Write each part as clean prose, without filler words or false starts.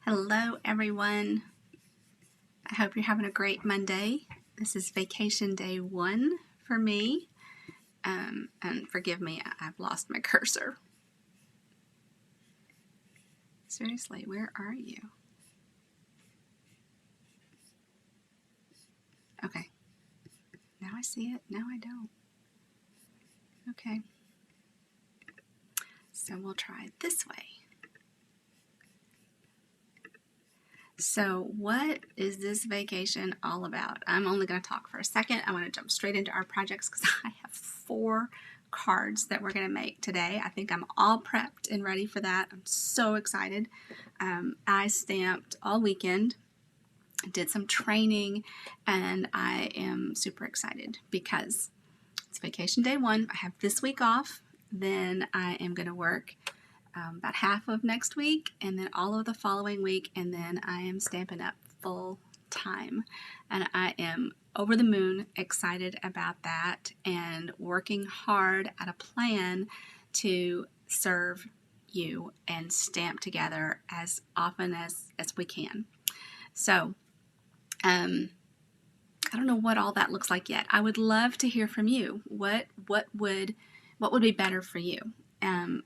Hello everyone. I hope you're having a great Monday. This is vacation day 1 for me. And forgive me, I've lost my cursor. Seriously, where are you? Okay. Now I see it. Now I don't. Okay. So we'll try it this way. So what is this vacation all about? I'm only going to talk for a second. I want to jump straight into our projects because I have 4 cards that we're going to make today. I think I'm all prepped and ready for that. I'm so excited. I stamped all weekend, did some training, and I am super excited because it's vacation day 1. I have this week off. Then I am going to work about half of next week and then all of the following week, and then I am Stampin' Up full time, and I am over the moon excited about that and working hard at a plan to serve you and stamp together as often as we can. So I don't know what all that looks like yet. I would love to hear from you. What would be better for you?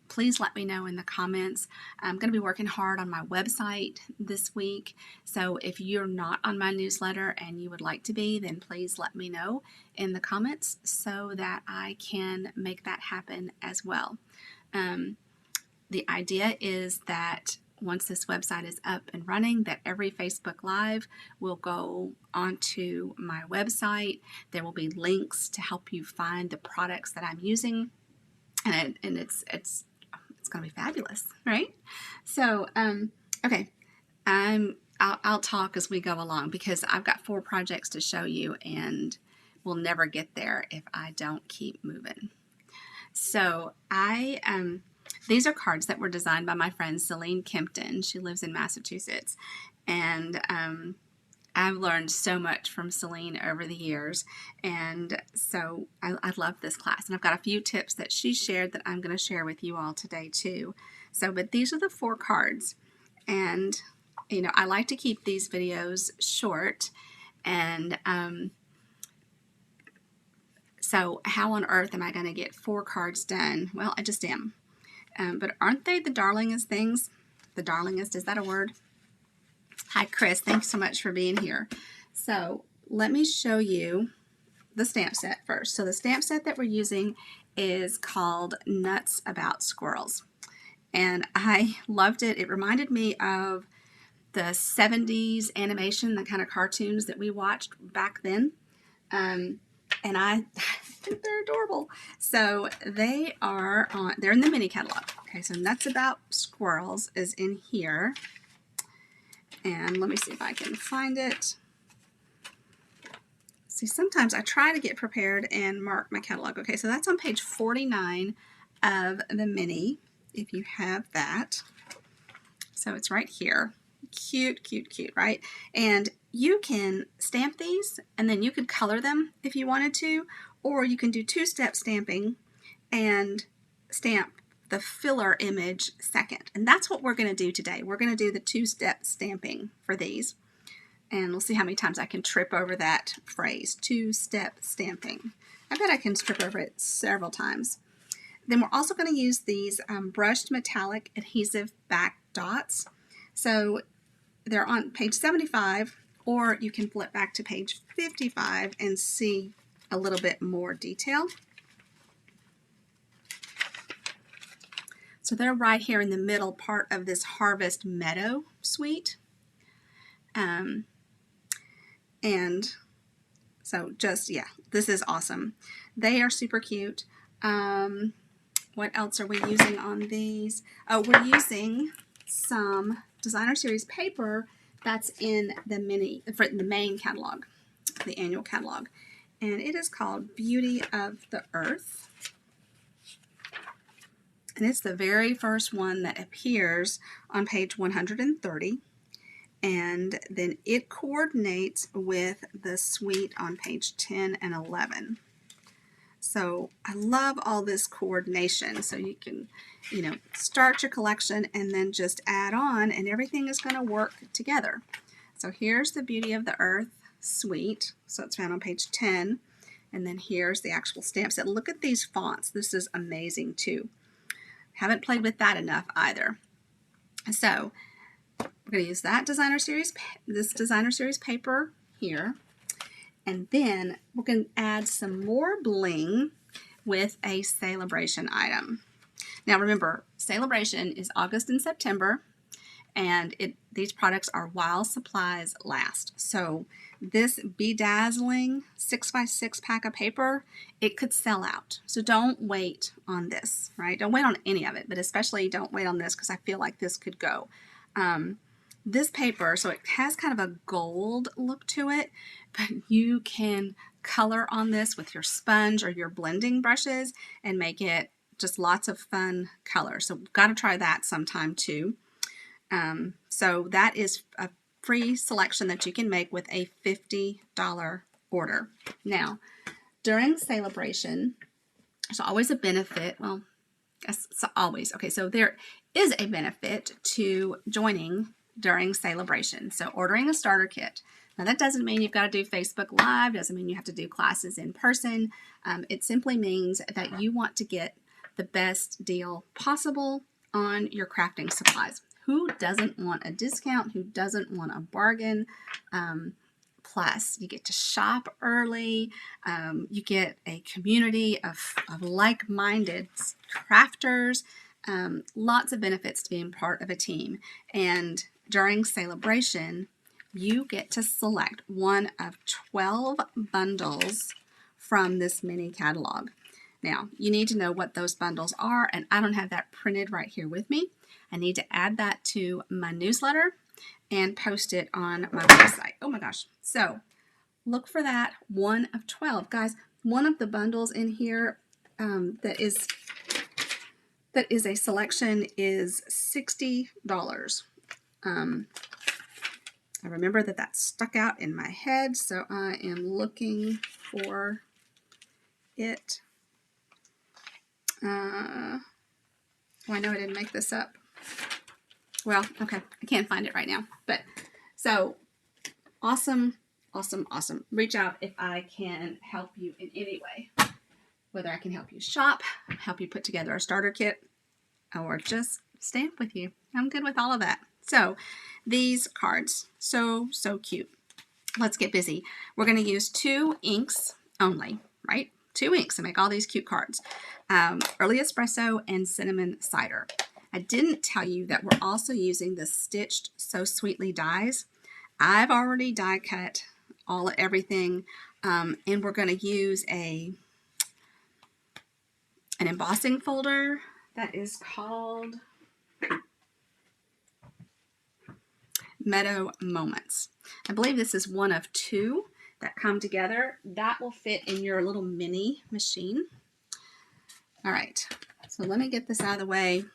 Please let me know in the comments. I'm going to be working hard on my website this week. So if you're not on my newsletter and you would like to be, then please let me know in the comments so that I can make that happen as well. The idea is that once this website is up and running, that every Facebook Live will go onto my website. There will be links to help you find the products that I'm using. And it's going to be fabulous, right? So, okay, I'll talk as we go along because I've got 4 projects to show you, and we'll never get there if I don't keep moving. So these are cards that were designed by my friend Celine Kempton. She lives in Massachusetts, and I've learned so much from Celine over the years, and so I love this class. And I've got a few tips that she shared that I'm going to share with you all today too. So, but these are the 4 cards, and you know, I like to keep these videos short, and so how on earth am I going to get 4 cards done? Well, I just am. But aren't they the darlingest things? The darlingest, is that a word? Hi, Chris. Thanks so much for being here. So let me show you the stamp set first. So the stamp set that we're using is called Nuts About Squirrels. And I loved it. It reminded me of the 70s animation, the kind of cartoons that we watched back then. And I think they're adorable. So they're in the mini catalog. Okay, so Nuts About Squirrels is in here. And let me see if I can find it. See, sometimes I try to get prepared and mark my catalog. Okay, so that's on page 49 of the mini, if you have that. So it's right here. Cute, cute, cute, right? And you can stamp these, and then you could color them if you wanted to, or you can do 2-step stamping and stamp the filler image second. And that's what we're going to do today. We're going to do the 2-step stamping for these. And we'll see how many times I can trip over that phrase, 2-step stamping. I bet I can trip over it several times. Then we're also going to use these brushed metallic adhesive back dots. So they're on page 75, or you can flip back to page 55 and see a little bit more detail. So they're right here in the middle part of this Harvest Meadow suite. And so just, yeah, this is awesome. They are super cute. What else are we using on these? Oh, we're using some Designer Series paper that's in the main catalog, the annual catalog. And it is called Beauty of the Earth. And it's the very first one that appears on page 130. And then it coordinates with the suite on page 10 and 11. So I love all this coordination. So you can, start your collection and then just add on and everything is going to work together. So here's the Beauty of the Earth suite. So it's found on page 10. And then here's the actual stamp set. Look at these fonts. This is amazing too. Haven't played with that enough either. So we're going to use that this designer series paper here. And then we're going to add some more bling with a celebration item. Now remember, celebration is August and September, and these products are while supplies last. So this bedazzling 6x6 pack of paper, it could sell out. So don't wait on this, right? Don't wait on any of it, but especially don't wait on this because I feel like this could go. This paper, so it has kind of a gold look to it, but you can color on this with your sponge or your blending brushes and make it just lots of fun colors. So we've got to try that sometime too. So that is a free selection that you can make with a $50 order. Now, during celebration, there's always a benefit. Well, it's always. Okay, so there is a benefit to joining during celebration. So ordering a starter kit. Now that doesn't mean you've got to do Facebook Live, doesn't mean you have to do classes in person. It simply means that you want to get the best deal possible on your crafting supplies. Who doesn't want a discount? Who doesn't want a bargain? Plus, you get to shop early. You get a community of like-minded crafters. Lots of benefits to being part of a team. And during celebration, you get to select one of 12 bundles from this mini catalog. Now, you need to know what those bundles are, and I don't have that printed right here with me. I need to add that to my newsletter and post it on my website. Oh my gosh. So look for that one of 12. Guys, one of the bundles in here that is a selection is $60. I remember that stuck out in my head, so I am looking for it. Oh, I know I didn't make this up. Well, okay, I can't find it right now. But so awesome, awesome, awesome. Reach out if I can help you in any way. Whether I can help you shop, help you put together a starter kit, or just stamp with you. I'm good with all of that. So these cards, so cute. Let's get busy. We're going to use 2 inks only, right? 2 inks to make all these cute cards. Early Espresso and Cinnamon Cider. I didn't tell you that we're also using the Stitched So Sweetly dies. I've already die cut everything, and we're going to use an embossing folder that is called Meadow Moments. I believe this is one of 2 that come together. That will fit in your little mini machine. All right, so let me get this out of the way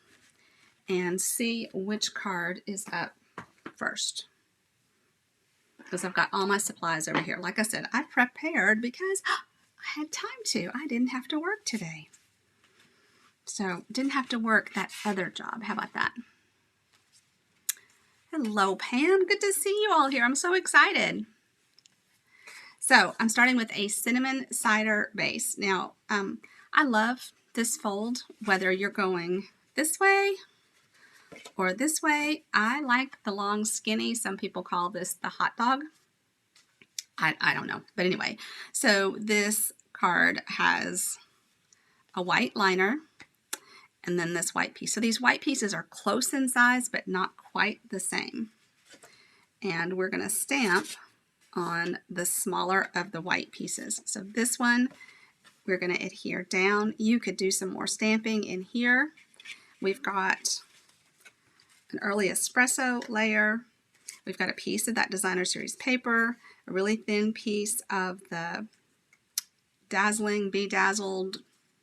and see which card is up first, because I've got all my supplies over here. Like I said, I prepared because I had time to. I didn't have to work today. So didn't have to work that other job. How about that? Hello, Pam. Good to see you all here. I'm so excited. So I'm starting with a cinnamon cider base. Now, I love this fold, whether you're going this way or this way. I like the long skinny. Some people call this the hot dog. I don't know. But anyway, so this card has a white liner and then this white piece. So these white pieces are close in size, but not quite the same. And we're going to stamp on the smaller of the white pieces. So this one, we're going to adhere down. You could do some more stamping in here. We've got an early espresso layer. We've got a piece of that designer series paper, a really thin piece of the dazzling, bedazzled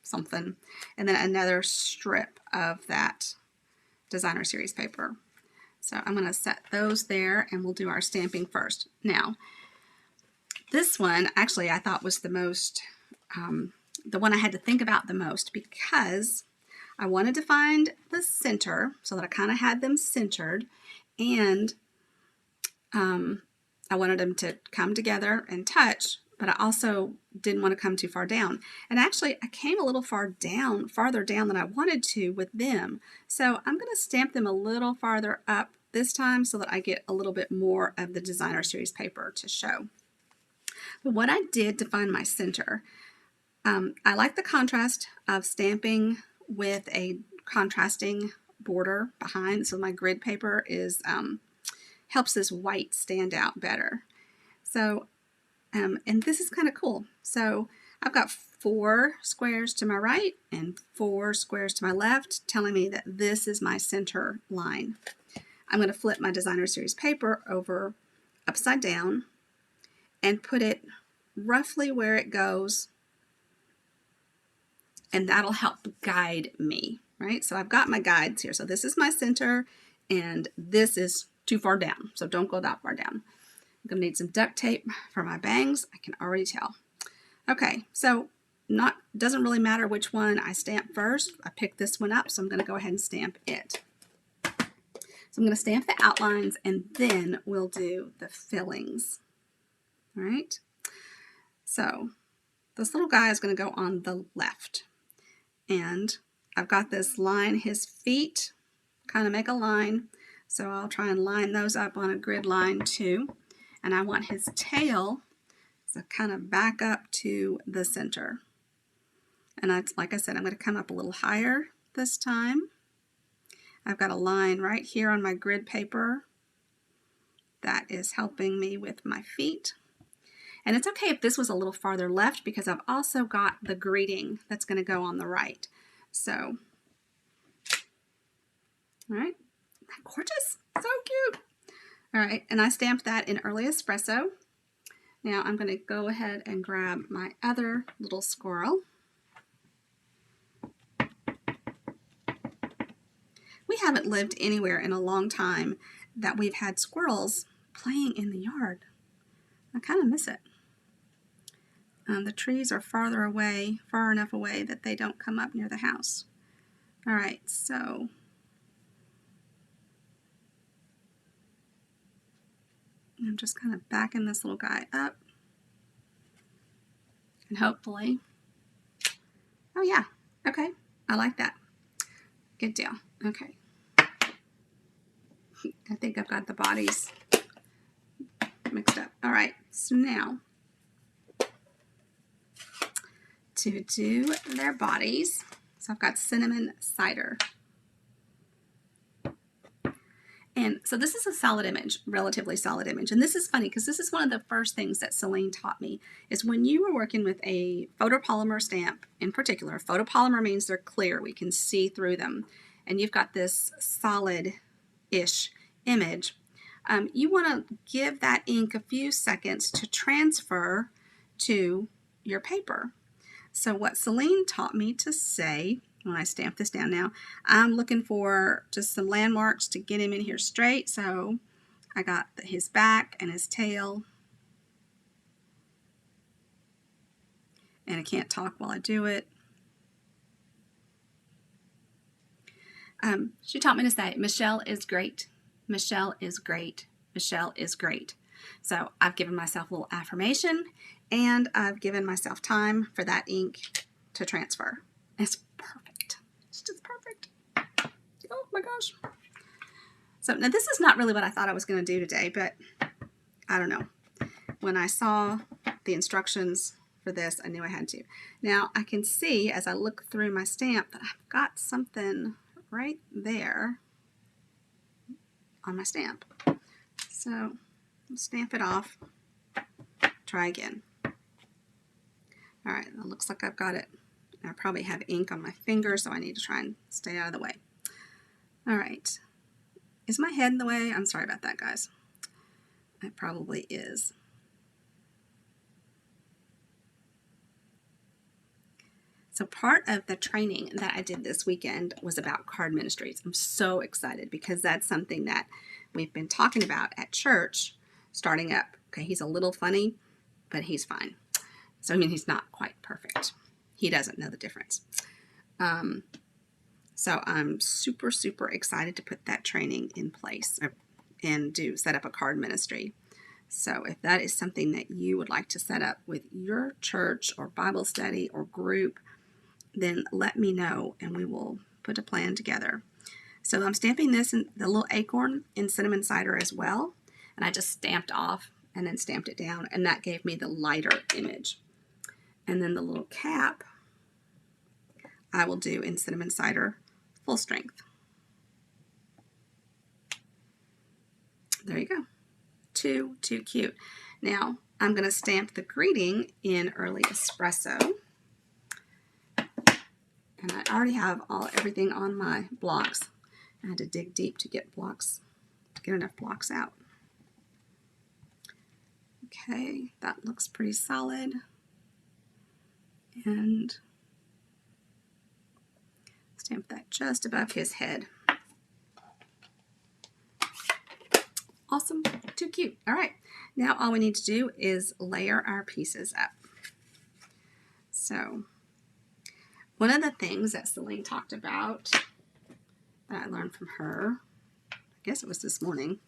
something, and then another strip of that designer series paper. So I'm going to set those there and we'll do our stamping first. Now, this one actually I thought was the most the one I had to think about the most, because I wanted to find the center so that I kind of had them centered, and I wanted them to come together and touch, but I also didn't want to come too far down. And actually, I came a little farther down than I wanted to with them. So I'm going to stamp them a little farther up this time so that I get a little bit more of the designer series paper to show. But what I did to find my center, I like the contrast of stamping with a contrasting border behind. So my grid paper is helps this white stand out better. So, and this is kind of cool. So I've got 4 squares to my right and 4 squares to my left, telling me that this is my center line. I'm going to flip my designer series paper over upside down and put it roughly where it goes, and that'll help guide me, right? So I've got my guides here. So this is my center, and this is too far down, so don't go that far down. I'm going to need some duct tape for my bangs. I can already tell. Okay, so doesn't really matter which one I stamp first. I picked this one up, so I'm going to go ahead and stamp it. So I'm going to stamp the outlines, and then we'll do the fillings. All right, so this little guy is going to go on the left, and I've got this line, his feet kind of make a line. So I'll try and line those up on a grid line too. And I want his tail to kind of back up to the center. And like I said, I'm going to come up a little higher this time. I've got a line right here on my grid paper that is helping me with my feet. And it's okay if this was a little farther left, because I've also got the greeting that's going to go on the right. So, all right. Gorgeous, so cute. All right, and I stamped that in Early Espresso. Now I'm going to go ahead and grab my other little squirrel. We haven't lived anywhere in a long time that we've had squirrels playing in the yard. I kind of miss it. The trees are far enough away that they don't come up near the house. All right, so I'm just kind of backing this little guy up, and hopefully, oh yeah, okay, I like that. Good deal. Okay, I think I've got the bodies mixed up. All right, so now to do their bodies, so I've got cinnamon cider. And so this is a solid image, relatively solid image. And this is funny because this is one of the first things that Celine taught me, is when you were working with a photopolymer stamp in particular. Photopolymer means they're clear. We can see through them. And you've got this solid-ish image. You want to give that ink a few seconds to transfer to your paper. So what Celine taught me to say, when I stamp this down now, I'm looking for just some landmarks to get him in here straight. So I got his back and his tail. And I can't talk while I do it. She taught me to say, Michelle is great. Michelle is great. Michelle is great. So I've given myself a little affirmation, and I've given myself time for that ink to transfer. It's perfect. It's just perfect. Oh my gosh. So now this is not really what I thought I was going to do today, but I don't know. When I saw the instructions for this, I knew I had to. Now I can see as I look through my stamp that I've got something right there on my stamp. So I'll stamp it off. Try again. All right, it looks like I've got it. I probably have ink on my finger, so I need to try and stay out of the way. All right. Is my head in the way? I'm sorry about that, guys. It probably is. So part of the training that I did this weekend was about card ministries. I'm so excited because that's something that we've been talking about at church starting up. Okay, he's a little funny, but he's fine. So, I mean, he's not quite perfect. he doesn't know the difference. So I'm super, super excited to put that training in place and set up a card ministry. So if that is something that you would like to set up with your church or Bible study or group, then let me know and we will put a plan together. So I'm stamping this in the little acorn in cinnamon cider as well. And I just stamped off and then stamped it down, and that gave me the lighter image. And then the little cap I will do in cinnamon cider full strength. There you go. Too cute. Now I'm going to stamp the greeting in early espresso. And I already have everything on my blocks. I had to dig deep to get enough blocks out. Okay, that looks pretty solid. And stamp that just above his head. Awesome, too cute. All right, now all we need to do is layer our pieces up. So one of the things that Celine talked about that I learned from her, I guess it was this morning,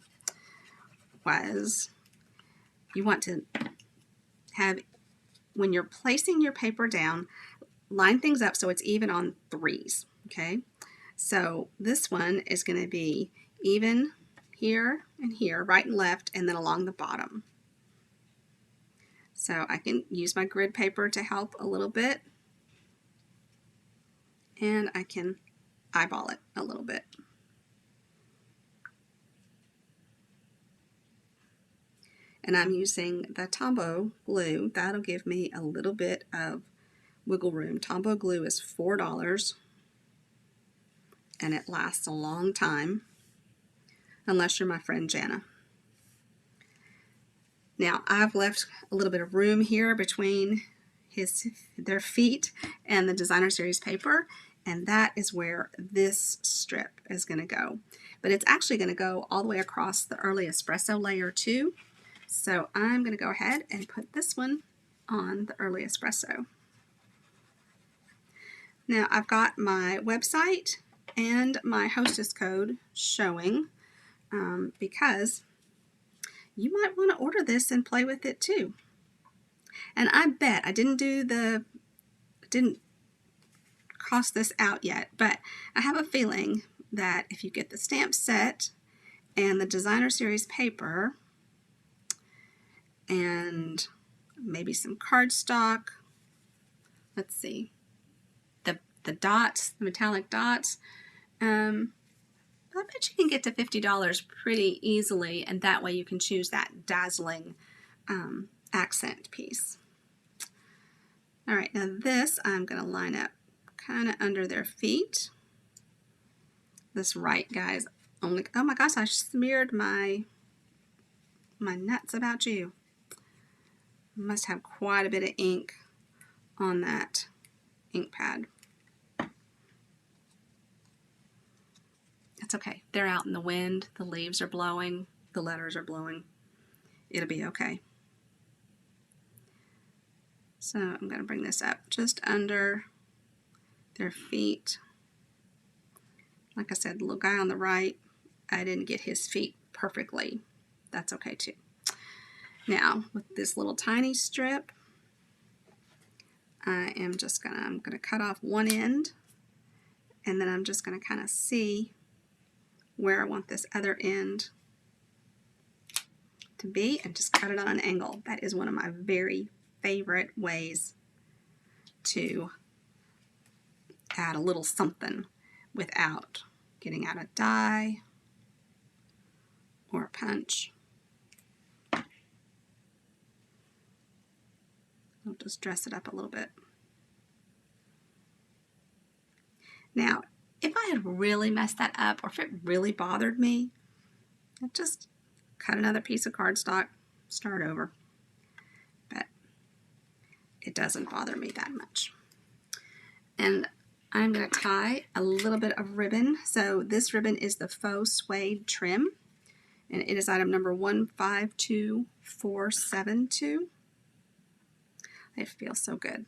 was you want to have, when you're placing your paper down, line things up so it's even on threes, okay? So this one is going to be even here and here, right and left, and then along the bottom. So I can use my grid paper to help a little bit, and I can eyeball it a little bit. And I'm using the Tombow glue. That'll give me a little bit of wiggle room. Tombow glue is $4, and it lasts a long time, unless you're my friend Jana. Now I've left a little bit of room here between their feet and the designer series paper, and that is where this strip is going to go. But it's actually going to go all the way across the early espresso layer too. So I'm going to go ahead and put this one on the early espresso. Now I've got my website and my hostess code showing because you might want to order this and play with it too. And I bet I didn't cost this out yet, but I have a feeling that if you get the stamp set and the designer series paper and maybe some cardstock, let's see, the dots, the metallic dots, I bet you can get to $50 pretty easily, and that way you can choose that dazzling accent piece. All right, now this I'm going to line up kind of under their feet. This right guy's only, oh my gosh, I smeared my nuts about you. Must have quite a bit of ink on that ink pad. It's okay. They're out in the wind. The leaves are blowing. The letters are blowing. It'll be okay. So I'm going to bring this up just under their feet. Like I said, the little guy on the right, I didn't get his feet perfectly. That's okay too. Now, with this little tiny strip, I'm going to cut off one end, and then I'm just going to kind of see where I want this other end to be and just cut it on an angle. That is one of my very favorite ways to add a little something without getting out a die or a punch. I'll just dress it up a little bit. Now, if I had really messed that up, or if it really bothered me, I'd just cut another piece of cardstock, start over. But it doesn't bother me that much. And I'm going to tie a little bit of ribbon. So this ribbon is the faux suede trim, and it is item number 152472. It feels so good.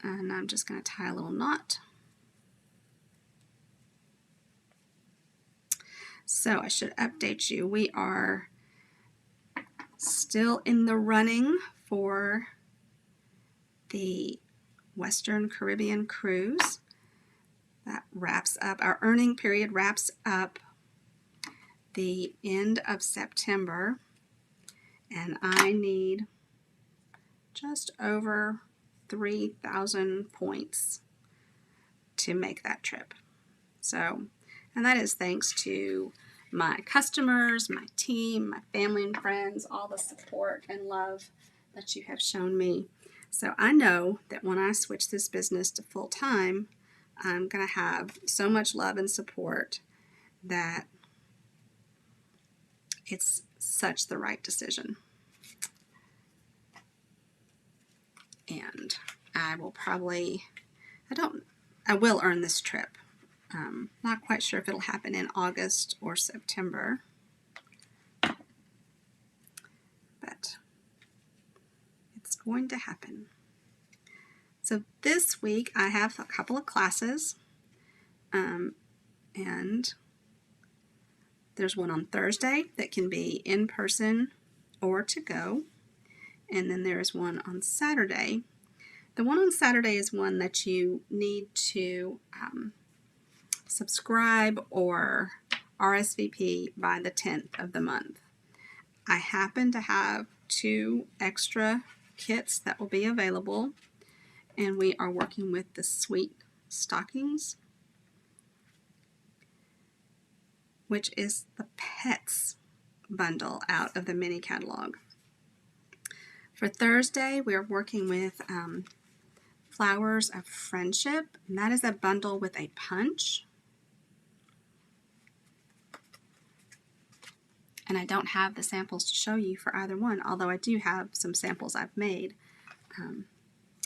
And I'm just going to tie a little knot. So I should update you. We are still in the running for the Western Caribbean cruise. That wraps up, our earning period wraps up the end of September, and I need just over 3,000 points to make that trip. So, and that is thanks to my customers, my team, my family and friends, all the support and love that you have shown me. So I know that when I switch this business to full-time, I'm going to have so much love and support that it's such the right decision. And I will probably, I will earn this trip. Not quite sure if it'll happen in August or September, but it's going to happen. So this week I have a couple of classes, and there's one on Thursday that can be in person or to go, and then there's one on Saturday. The one on Saturday is one that you need to subscribe or RSVP by the 10th of the month. I happen to have 2 extra kits that will be available, and we are working with the Sweet Stockings, which is the pets bundle out of the mini catalog. For Thursday, we are working with Flowers of Friendship, and that is a bundle with a punch. And I don't have the samples to show you for either one, although I do have some samples I've made.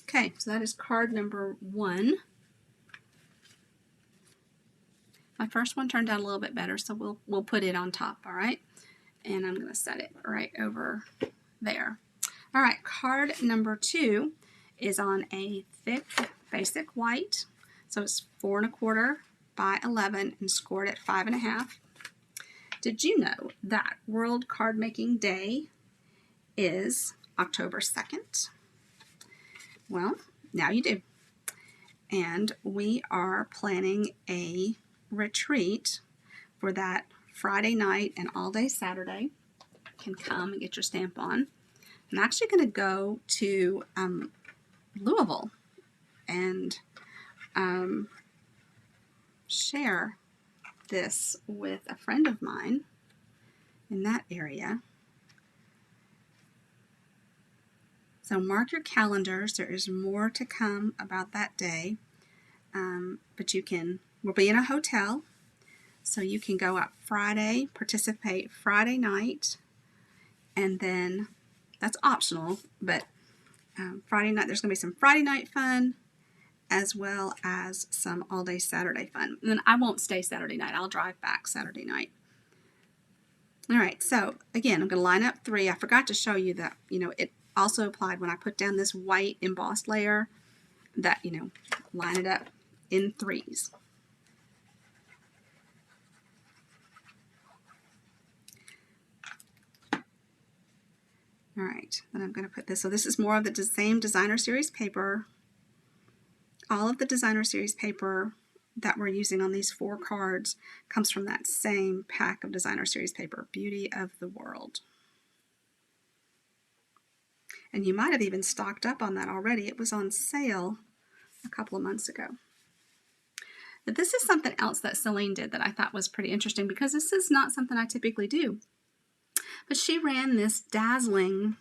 Okay, so that is card number 1. My first one turned out a little bit better, so we'll put it on top, all right? And I'm going to set it right over there. All right, card number 2 is on a thick basic white, so it's 4 1/4 by 11 and scored at 5 1/2. Did you know that World Card Making Day is October 2nd? Well, now you do. And we are planning a retreat for that Friday night and all day Saturday. You can come and get your stamp on. I'm actually going to go to Louisville and share this with a friend of mine in that area. So mark your calendars. There is more to come about that day, but we'll be in a hotel, so you can go out Friday, participate Friday night, and then that's optional, but Friday night, there's going to be some Friday night fun as well as some all-day Saturday fun. And then I won't stay Saturday night. I'll drive back Saturday night. All right, so again, I'm going to line up 3. I forgot to show you that, it also applied when I put down this white embossed layer that, line it up in 3s. All right, then I'm going to put this. So this is more of the same designer series paper. All of the designer series paper that we're using on these 4 cards comes from that same pack of designer series paper, Beauty of the World. And you might have even stocked up on that already. It was on sale a couple of months ago. But this is something else that Celine did that I thought was pretty interesting, because this is not something I typically do. But she ran this dazzling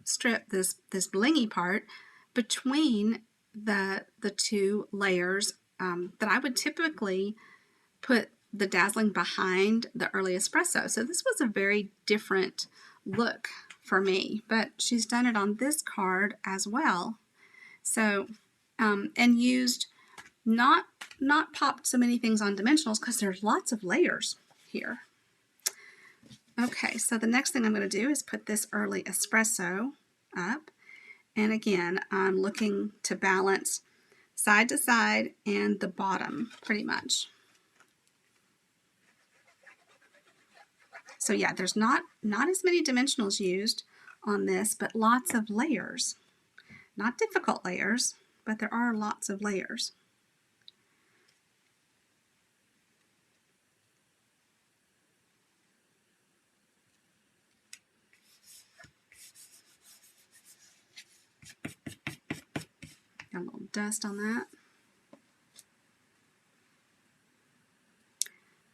strip, this blingy part, between the 2 layers that I would typically put the dazzling behind the early espresso. So this was a very different look for me, but she's done it on this card as well. So, and used not popped so many things on dimensionals, because there's lots of layers here. Okay, so the next thing I'm going to do is put this early espresso up. And again, I'm looking to balance side to side and the bottom pretty much. So yeah, there's not as many dimensionals used on this, but lots of layers. Not difficult layers, but there are lots of layers. Got a little dust on that.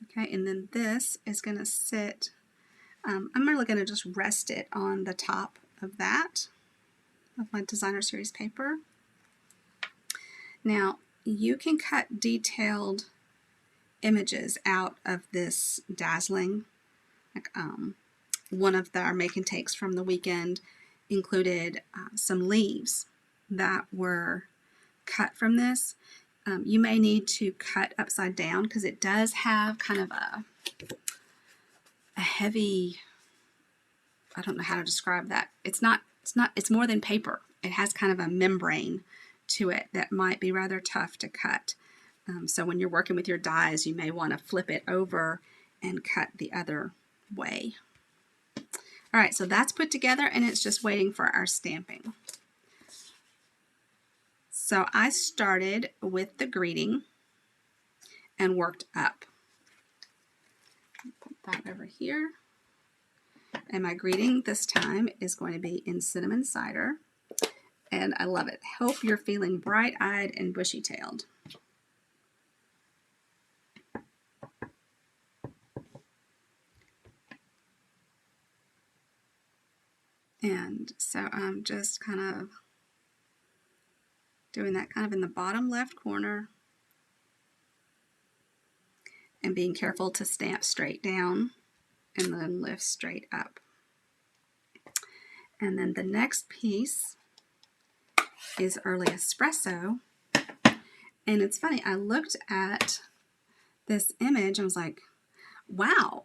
Okay, and then this is going to sit, I'm really going to just rest it on the top of that, of my designer series paper. Now, you can cut detailed images out of this dazzling. Like, one of our make and takes from the weekend included some leaves that were cut from this. You may need to cut upside down because it does have kind of a heavy, I don't know how to describe that. It's more than paper. It has kind of a membrane to it that might be rather tough to cut. So when you're working with your dies, you may want to flip it over and cut the other way. All right, so that's put together and it's just waiting for our stamping. So I started with the greeting and worked up. Put that over here. And my greeting this time is going to be in cinnamon cider. And I love it. Hope you're feeling bright-eyed and bushy-tailed. And so I'm just kind of doing that kind of in the bottom left corner and being careful to stamp straight down and then lift straight up. And then the next piece is Early Espresso. And it's funny, I looked at this image and was like, wow,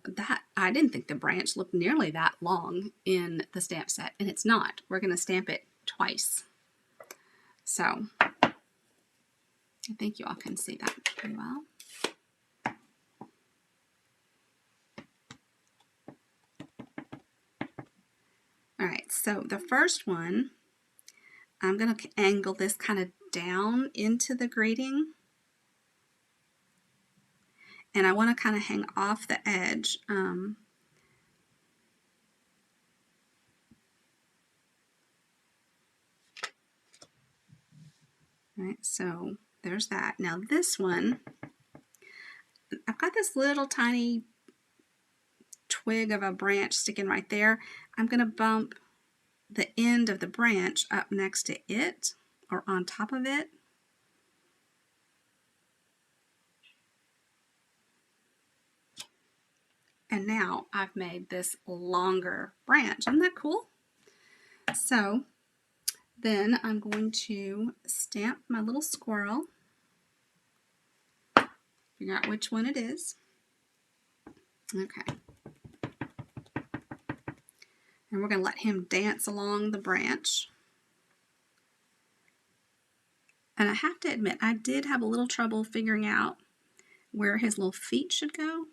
I didn't think the branch looked nearly that long in the stamp set, and it's not. We're going to stamp it twice. So I think you all can see that pretty well. All right, so the first one, I'm going to angle this kind of down into the greeting. And I want to kind of hang off the edge. Right, so there's that. Now this one, I've got this little tiny twig of a branch sticking right there. I'm going to bump the end of the branch up next to it or on top of it. And now I've made this longer branch. Isn't that cool? So then I'm going to stamp my little squirrel. Figure out which one it is. Okay. And we're going to let him dance along the branch. And I have to admit, I did have a little trouble figuring out where his little feet should go.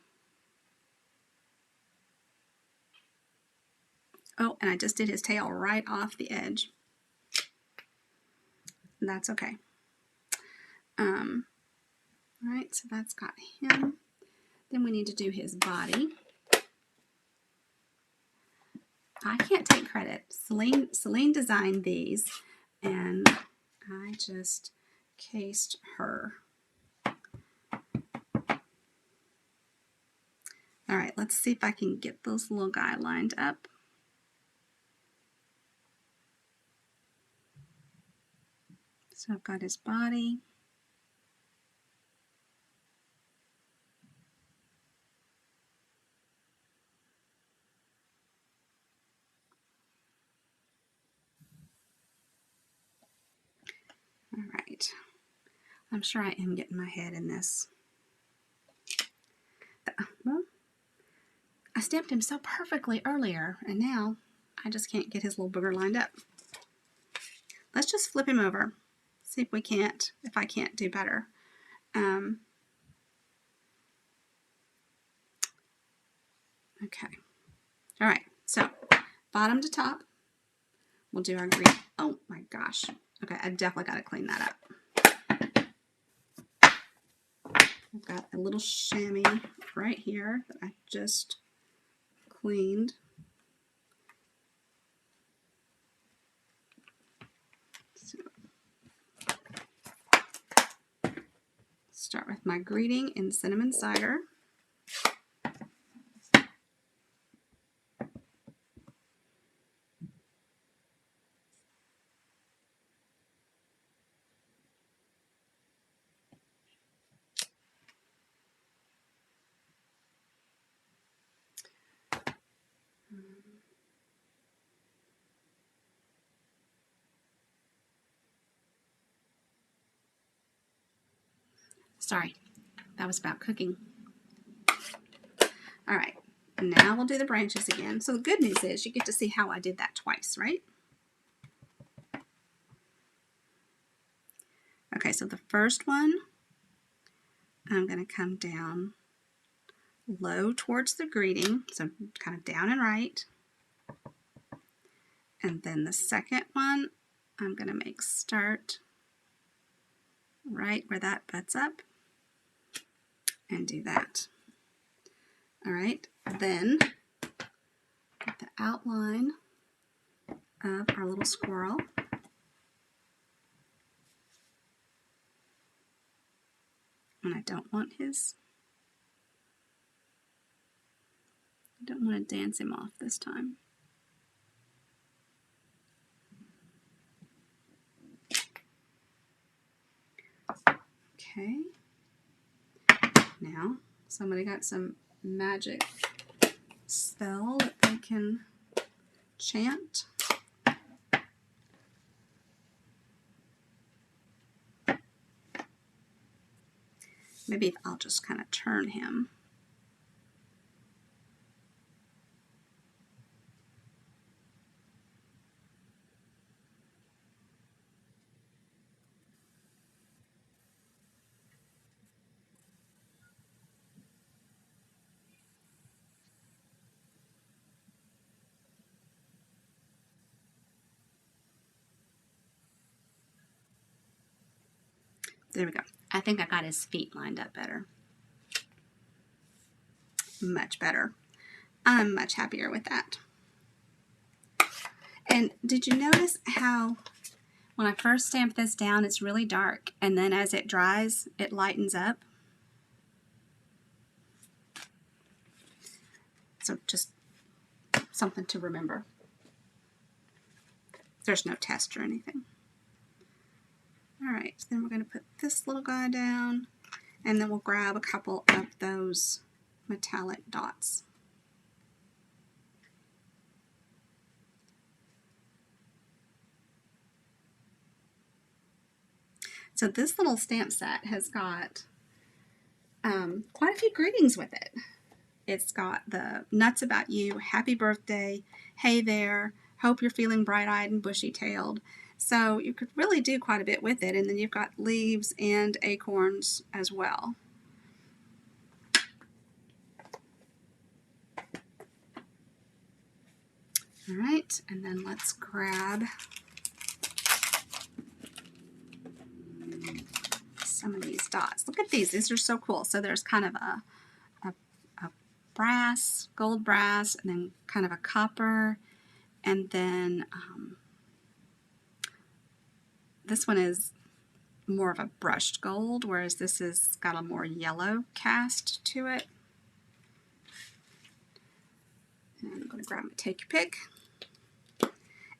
Oh, and I just did his tail right off the edge. That's okay. All right, so that's got him. Then we need to do his body. I can't take credit. Celine designed these, and I just cased her. All right, let's see if I can get this little guy lined up. So I've got his body. All right. I'm sure I am getting my head in this. Well, I stamped him so perfectly earlier, and now I just can't get his little booger lined up. Let's just flip him over. See if I can't do better. Okay. All right. So bottom to top, we'll do our green. Oh my gosh. Okay. I definitely got to clean that up. I've got a little chamois right here that I just cleaned. So start with my greeting in cinnamon cider. Sorry, that was about cooking. All right, now we'll do the branches again. So the good news is you get to see how I did that twice, right? Okay, so the first one, I'm going to come down low towards the greeting, so kind of down and right. And then the second one, I'm going to make start right where that butts up and do that. All right, then get the outline of our little squirrel. And I don't want to dance him off this time. Okay. Now, somebody got some magic spell that they can chant. Maybe I'll just kind of turn him. There we go. I think I got his feet lined up better. Much better. I'm much happier with that. And did you notice how when I first stamp this down, it's really dark, and then as it dries, it lightens up? So just something to remember. There's no test or anything. All right, so then we're going to put this little guy down, and then we'll grab a couple of those metallic dots. So this little stamp set has got quite a few greetings with it. It's got the nuts about you, happy birthday, hey there, hope you're feeling bright-eyed and bushy-tailed. So you could really do quite a bit with it. And then you've got leaves and acorns as well. All right, and then let's grab some of these dots. Look at these. These are so cool. So there's kind of a brass, gold brass, and then kind of a copper, and then this one is more of a brushed gold, whereas this has got a more yellow cast to it. And I'm going to grab my Take Your Pick.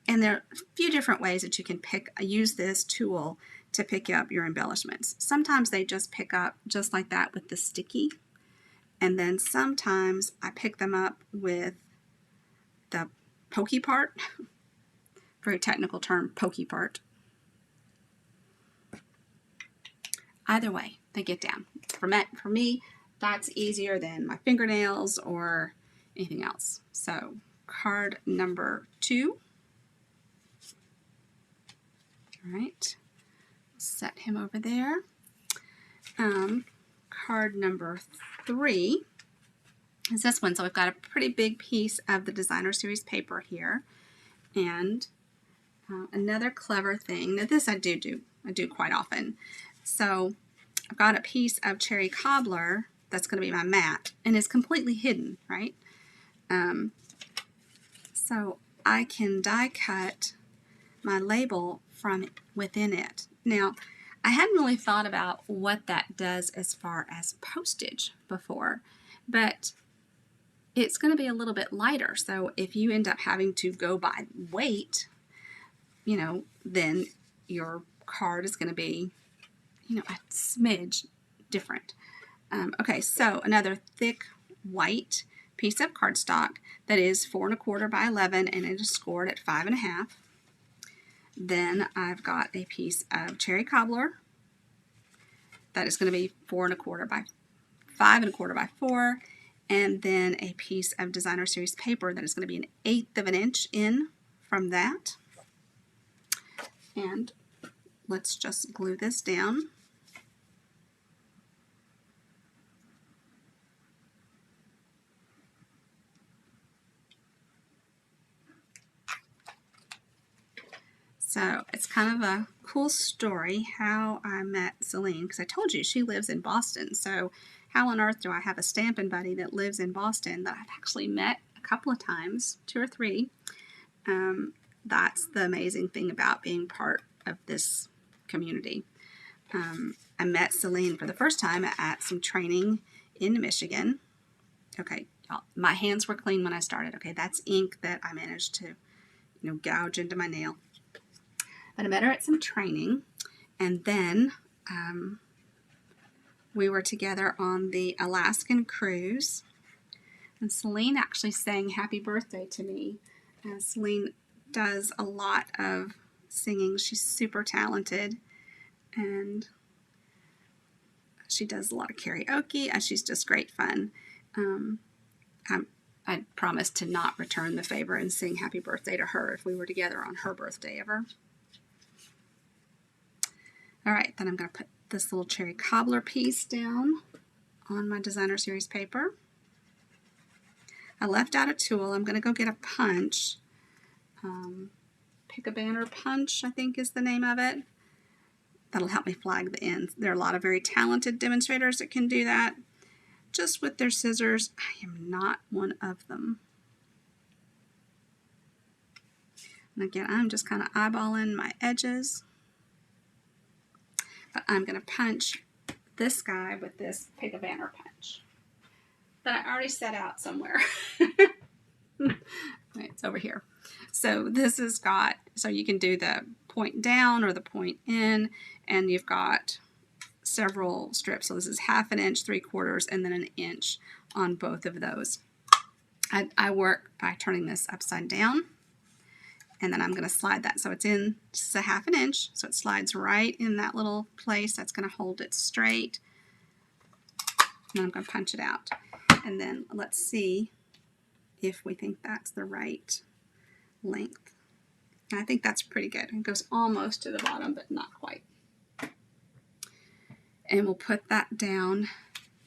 And there are a few different ways that you can use this tool to pick up your embellishments. Sometimes they just pick up just like that with the sticky. And then sometimes I pick them up with the pokey part. Very technical term, pokey part. Either way, they get down. For me, that's easier than my fingernails or anything else. So card number 2. All right, set him over there. Card number 3 is this one. So we've got a pretty big piece of the designer series paper here, and another clever thing. Now this I do quite often. So I've got a piece of cherry cobbler that's going to be my mat, and it's completely hidden, right? So I can die cut my label from within it. Now, I hadn't really thought about what that does as far as postage before, but it's going to be a little bit lighter. So if you end up having to go by weight, you know, then your card is going to be, you know, a smidge different. Okay, so another thick white piece of cardstock that is 4 1/4 by 11, and it is scored at 5 1/2. Then I've got a piece of cherry cobbler that is going to be 4 1/4 by 5 1/4 by 4, and then a piece of designer series paper that is going to be 1/8 of an inch in from that. And let's just glue this down. So it's kind of a cool story how I met Celine, because I told you she lives in Boston. So how on earth do I have a Stampin' buddy that lives in Boston that I've actually met a couple of times, 2 or 3? That's the amazing thing about being part of this community. I met Celine for the first time at some training in Michigan. Okay, my hands were clean when I started. Okay, that's ink that I managed to, you know, gouge into my nail. But I met her at some training, and then we were together on the Alaskan cruise, and Celine actually sang happy birthday to me. Celine does a lot of singing. She's super talented, and she does a lot of karaoke, and she's just great fun. I promised to not return the favor and sing happy birthday to her if we were together on her birthday ever. All right, then I'm going to put this little cherry cobbler piece down on my designer series paper. I left out a tool. I'm going to go get a punch. Pick a banner punch, I think is the name of it. That'll help me flag the ends. There are a lot of very talented demonstrators that can do that just with their scissors. I am not one of them. And again, I'm just kind of eyeballing my edges. But I'm going to punch this guy with this pick a banner punch that I already set out somewhere. It's over here. So this has got, so you can do the point down or the point in, and you've got several strips. So this is 1/2 inch, 3/4, and then 1 inch on both of those. I work by turning this upside down, and then I'm going to slide that. So it's in just 1/2 inch, so it slides right in that little place. That's going to hold it straight. And I'm going to punch it out. And then let's see if we think that's the right length. I think that's pretty good. It goes almost to the bottom, but not quite. And we'll put that down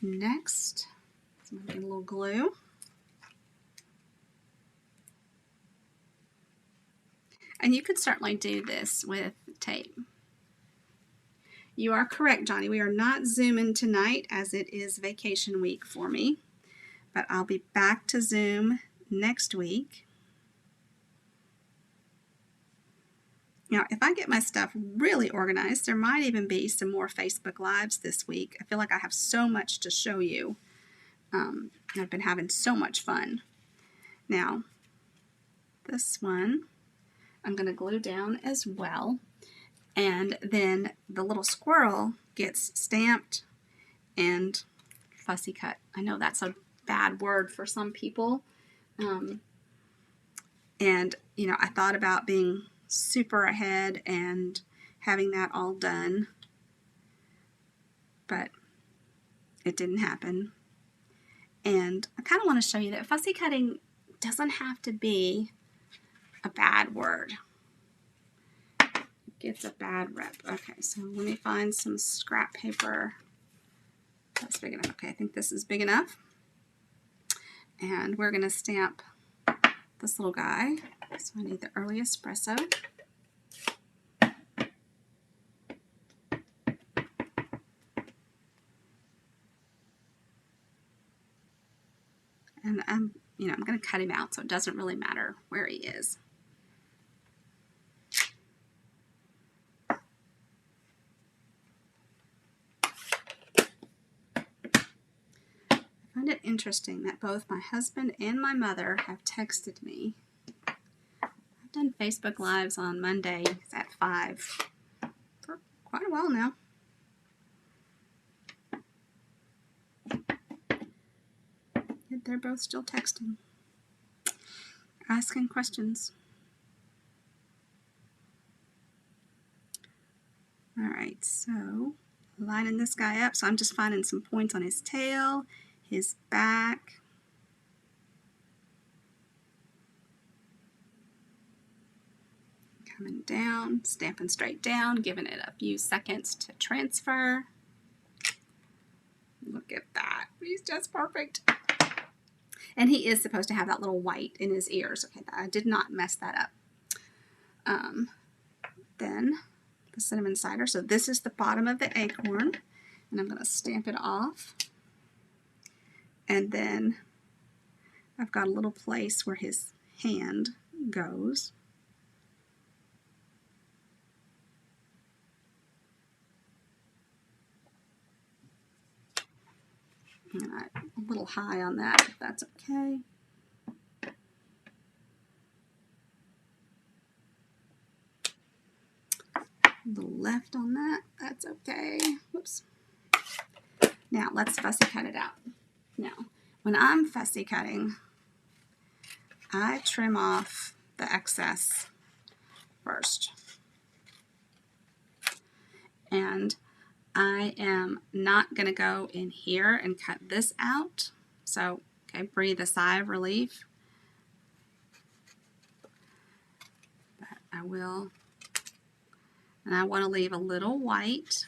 next. So I'm going to get a little glue. And you could certainly do this with tape. You are correct, Johnny. We are not Zooming tonight as it is vacation week for me. But I'll be back to Zoom next week. Now, if I get my stuff really organized, there might even be some more Facebook Lives this week. I feel like I have so much to show you. I've been having so much fun. Now, this one I'm going to glue down as well. And then the little squirrel gets stamped and fussy cut. I know that's a bad word for some people. And, you know, I thought about being super ahead and having that all done, but it didn't happen. And I kind of want to show you that fussy cutting doesn't have to be a bad word. gets a bad rep. Okay, so let me find some scrap paper. That's big enough. Okay, I think this is big enough. And we're going to stamp this little guy. So I need the early espresso. And I'm going to cut him out, so it doesn't really matter where he is. I find it interesting that both my husband and my mother have texted me. I've done Facebook Lives on Mondays at 5 for quite a while now. Yet they're both still texting, asking questions. Alright, so lining this guy up. So I'm just finding some points on his tail, his back. Coming down, stamping straight down, giving it a few seconds to transfer. Look at that. He's just perfect. And he is supposed to have that little white in his ears. Okay, I did not mess that up. Then the cinnamon cider. So this is the bottom of the acorn. And I'm going to stamp it off. And then I've got a little place where his hand goes. And I'm a little high on that, if that's okay. A little left on that, that's okay. Whoops. Now let's fussy cut it out. Now, when I'm fussy cutting, I trim off the excess first. And I am not going to go in here and cut this out. So, okay, breathe a sigh of relief. But I will. And I want to leave a little white.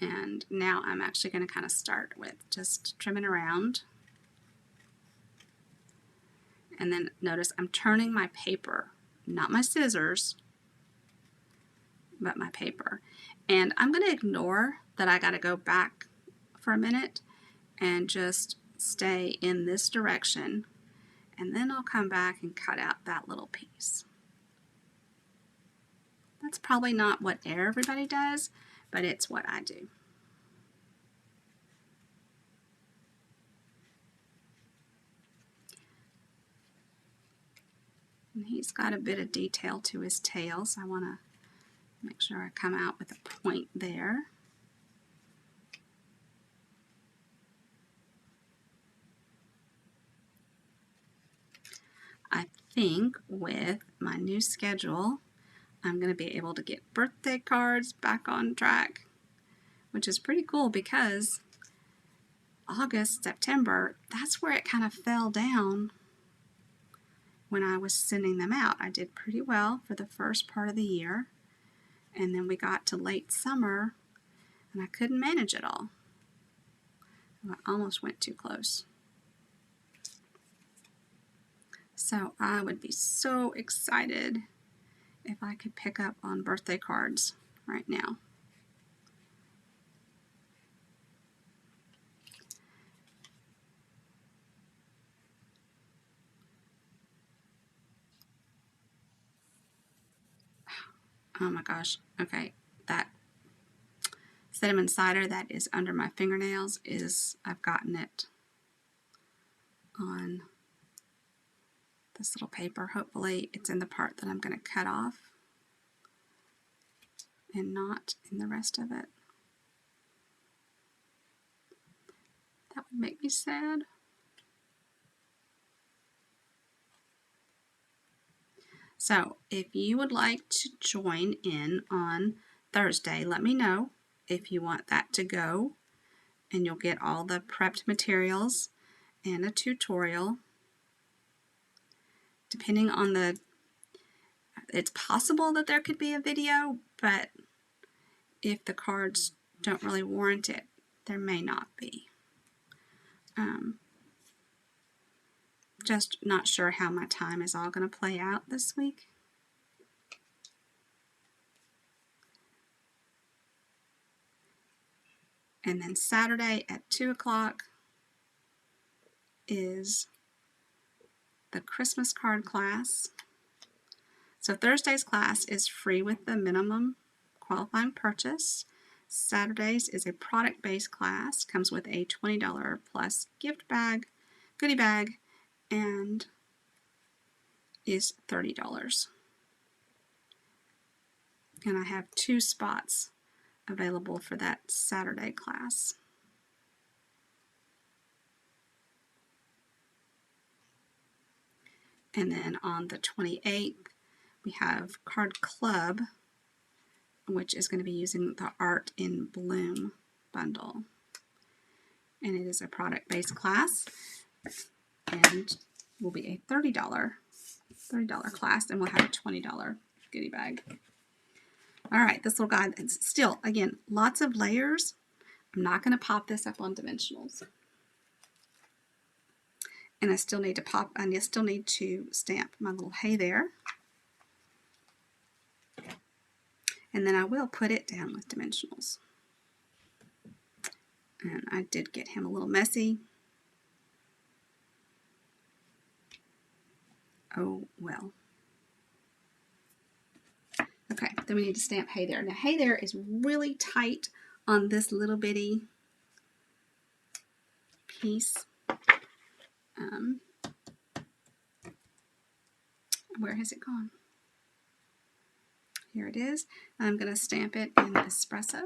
And now I'm actually going to kind of start with just trimming around. And then notice I'm turning my paper, not my scissors, but my paper. And I'm going to ignore that I got to go back for a minute and just stay in this direction. And then I'll come back and cut out that little piece. That's probably not what everybody does, but it's what I do. And he's got a bit of detail to his tail, so I want to make sure I come out with a point there. I think with my new schedule, I'm going to be able to get birthday cards back on track, which is pretty cool because August, September, that's where it kind of fell down when I was sending them out. I did pretty well for the first part of the year, and then we got to late summer and I couldn't manage it all. I almost went too close. So I would be so excited if I could pick up on birthday cards right now. Oh my gosh. Okay, that cinnamon cider that is under my fingernails I've gotten it on this little paper. Hopefully it's in the part that I'm going to cut off and not in the rest of it. That would make me sad. So if you would like to join in on Thursday, let me know if you want that to go, and you'll get all the prepped materials and a tutorial. Depending on the It's possible that there could be a video, but if the cards don't really warrant it, there may not be. Just not sure how my time is all going to play out this week. And then Saturday at 2 o'clock is the Christmas card class. So Thursday's class is free with the minimum qualifying purchase. Saturday's is a product-based class, comes with a $20 plus gift bag, goodie bag, and is $30. And I have 2 spots available for that Saturday class. And then on the 28th, we have Card Club, which is going to be using the Art in Bloom bundle. And it is a product-based class and will be a $30 class, and we'll have a $20 goodie bag. All right, this little guide, it's still, again, lots of layers. I'm not going to pop this up on dimensionals. And I still need to stamp my little hey there. And then I will put it down with dimensionals. And I did get him a little messy. Oh, well. Okay, then we need to stamp hey there. Now, hey there is really tight on this little bitty piece. Where has it gone? Here it is. I'm going to stamp it in espresso.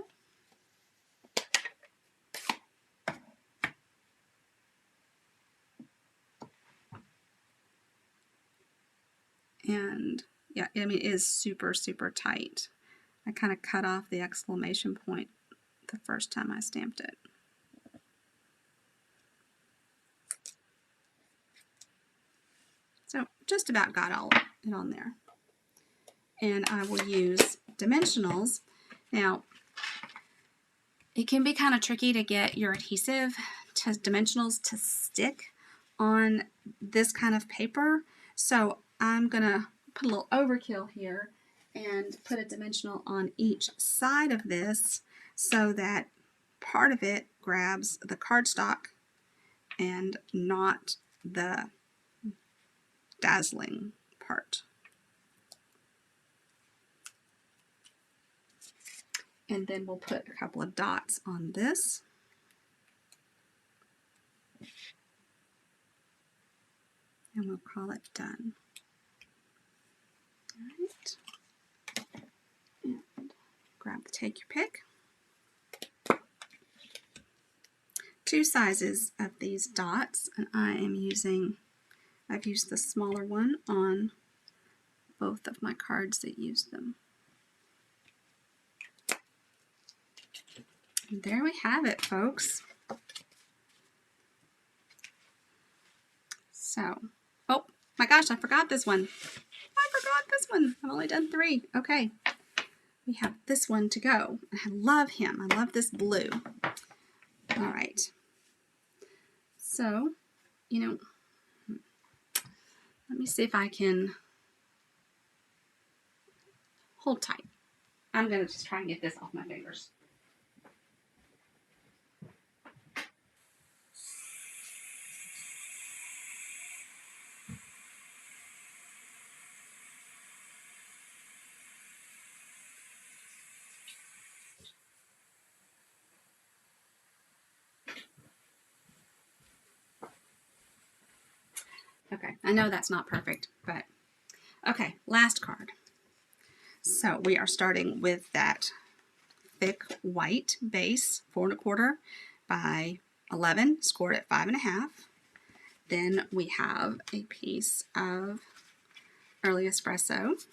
And yeah, I mean, it is super, super tight. I kind of cut off the exclamation point the first time I stamped it. So just about got all it on there. And I will use dimensionals. Now, it can be kind of tricky to get your adhesive to dimensionals to stick on this kind of paper. So I'm going to put a little overkill here and put a dimensional on each side of this so that part of it grabs the cardstock and not the dazzling part. And then we'll put a couple of dots on this. And we'll call it done. All right. And grab the Take Your Pick. 2 sizes of these dots, and I've used the smaller one on both of my cards that use them. And there we have it, folks. So, oh my gosh, I forgot this one. I've only done 3. Okay. We have this one to go. I love him. I love this blue. All right. So, let me see if I can hold tight. I'm going to just try and get this off my fingers. Okay, I know that's not perfect, but okay, last card. So we are starting with that thick white base, 4 1/4 by 11, scored at 5 1/2. Then we have a piece of early espresso.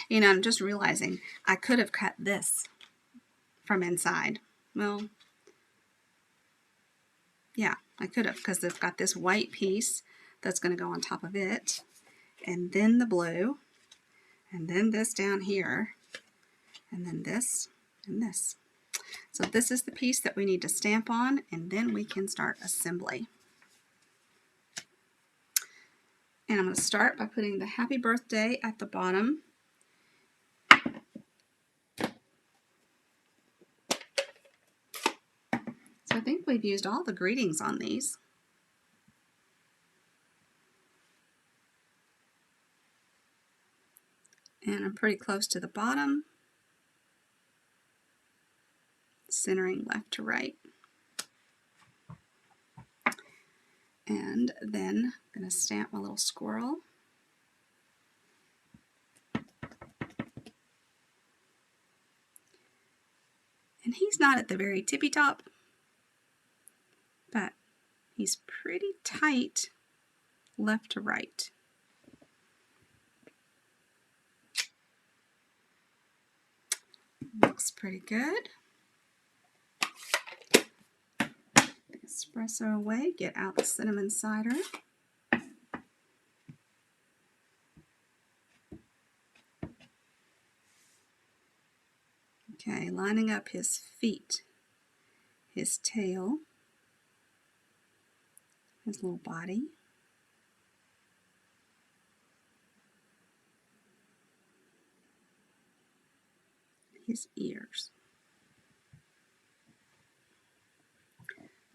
I'm just realizing I could have cut this from inside. Well, yeah, I could have, because it's got this white piece that's going to go on top of it, and then the blue, and then this down here, and then this and this. So this is the piece that we need to stamp on, and then we can start assembly. And I'm going to start by putting the happy birthday at the bottom. So I think we've used all the greetings on these. And I'm pretty close to the bottom, centering left to right. And then I'm going to stamp my little squirrel. And he's not at the very tippy top, but he's pretty tight left to right. Looks pretty good. Espresso away, get out the cinnamon cider. Okay, lining up his feet, his tail, his little body. His ears.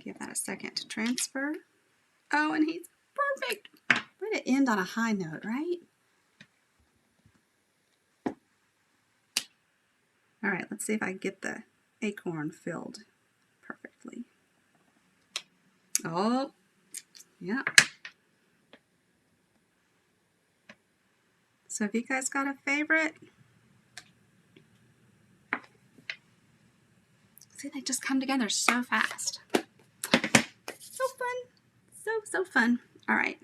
Give that a second to transfer. Oh, and he's perfect. Way to end on a high note, right? All right, let's see if I can get the acorn filled perfectly. Oh, yeah. So if you guys got a favorite, see, they just come together so fast. So fun. So fun. All right.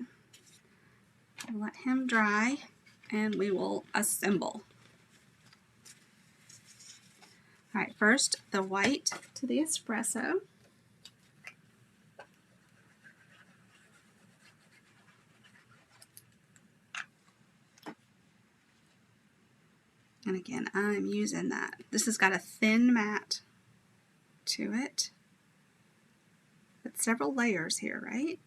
We'll let him dry and we will assemble. All right, first the white to the espresso. And again, I'm using that. This has got a thin mat to it. But several layers here, right?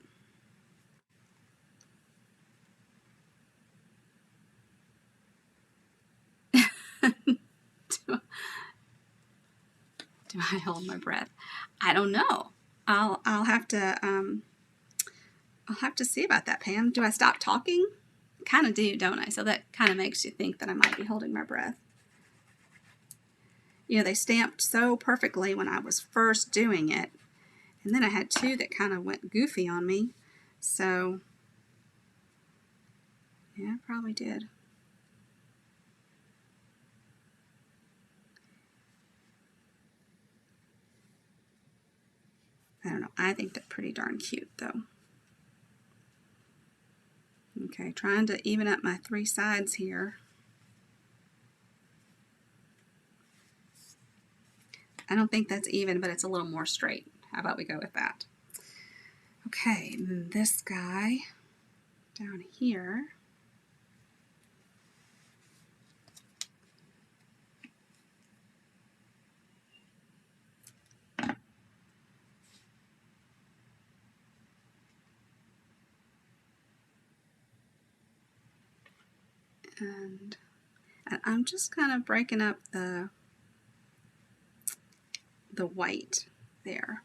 Do I hold my breath? I don't know. I'll have to see about that, Pam. Do I stop talking? Kind of do, don't I? So that kind of makes you think that I might be holding my breath. You know, they stamped so perfectly when I was first doing it, and then I had two that kind of went goofy on me. So yeah, I probably did. I don't know. I think they're pretty darn cute, though. Okay, trying to even up my three sides here. I don't think that's even, but it's a little more straight. How about we go with that? Okay, and then this guy down here. And I'm just kind of breaking up the white there.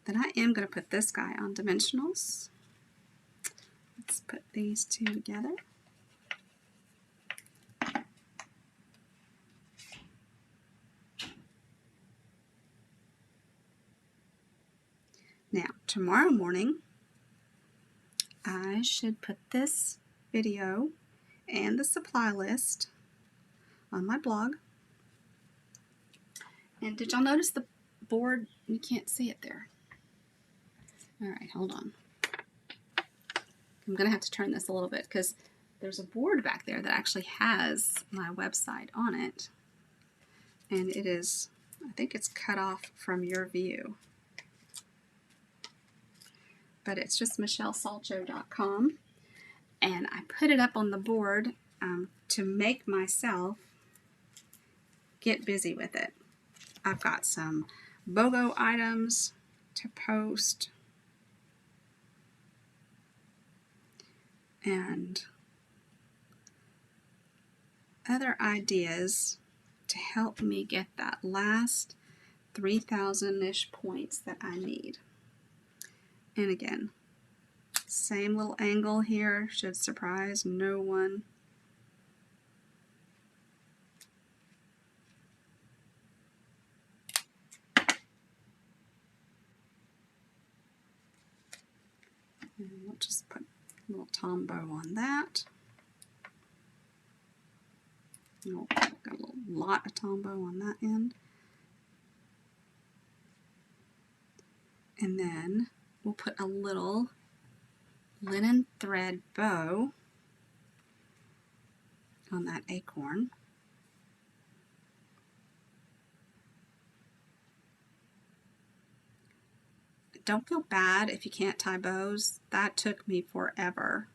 Then I am going to put this guy on dimensionals. Let's put these two together. Now, tomorrow morning, I should put this video and the supply list on my blog. And did y'all notice the board? You can't see it there. All right, hold on. I'm going to have to turn this a little bit because there's a board back there that actually has my website on it. And it is, I think it's cut off from your view. But it's just michellesalcho.com. and I put it up on the board to make myself get busy with it. I've got some BOGO items to post and other ideas to help me get that last 3,000-ish points that I need. And again, same little angle here, should surprise no one. And we'll just put a little tombow on that. We'll got a lot of tombow on that end. And then we'll put a little linen thread bow on that acorn. Don't feel bad if you can't tie bows. That took me forever.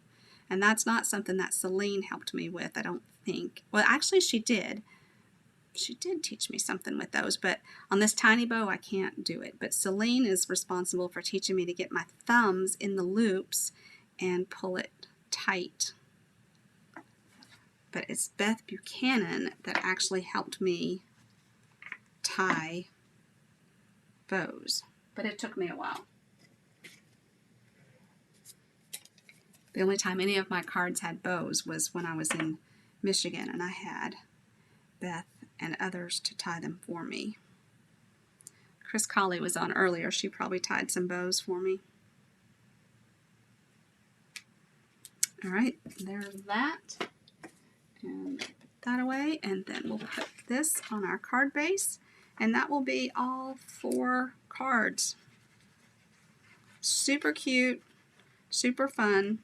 And that's not something that Celine helped me with, I don't think. Well, actually she did. She did teach me something with those, but on this tiny bow I can't do it. But Celine is responsible for teaching me to get my thumbs in the loops and pull it tight. But it's Beth Buchanan that actually helped me tie bows. But it took me a while. The only time any of my cards had bows was when I was in Michigan and I had Beth and others to tie them for me. Chris Colley was on earlier. She probably tied some bows for me. All right, there's that. And put that away, and then we'll put this on our card base, and that will be all 4 cards. Super cute, super fun.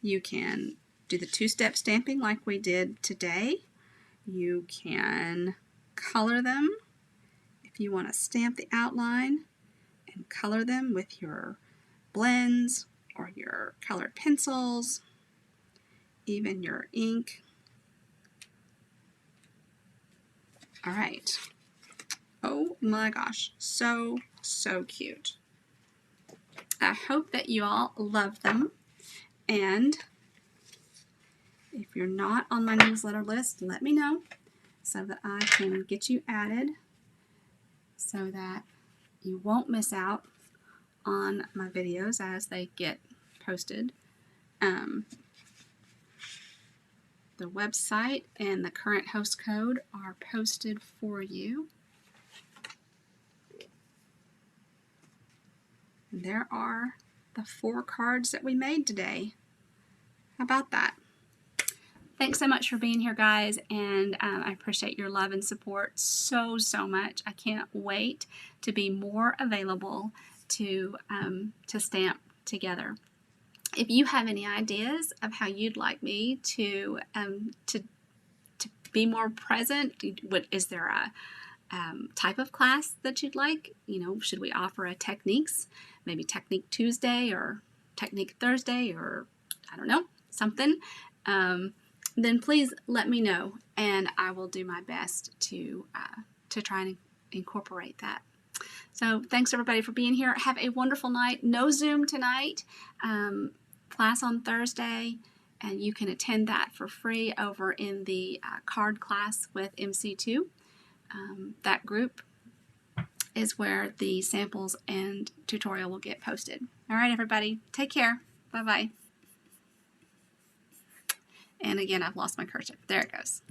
You can do the 2-step stamping like we did today. You can color them if you want to stamp the outline and color them with your blends or your colored pencils, even your ink. All right. Oh my gosh, so cute. I hope that you all love them, and if you're not on my newsletter list, let me know so that I can get you added so that you won't miss out on my videos as they get posted. The website and the current host code are posted for you. And there are the 4 cards that we made today. How about that? Thanks so much for being here, guys, and I appreciate your love and support so much. I can't wait to be more available to stamp together. If you have any ideas of how you'd like me to be more present, is there a type of class that you'd like? You know, should we offer a techniques, maybe Technique Tuesday or Technique Thursday, or I don't know, something? Then please let me know, and I will do my best to try and incorporate that. So thanks everybody for being here. Have a wonderful night. No Zoom tonight. Class on Thursday, and you can attend that for free over in the card class with MC2. That group is where the samples and tutorial will get posted. All right, everybody, take care. Bye-bye. And again, I've lost my kerchief. There it goes.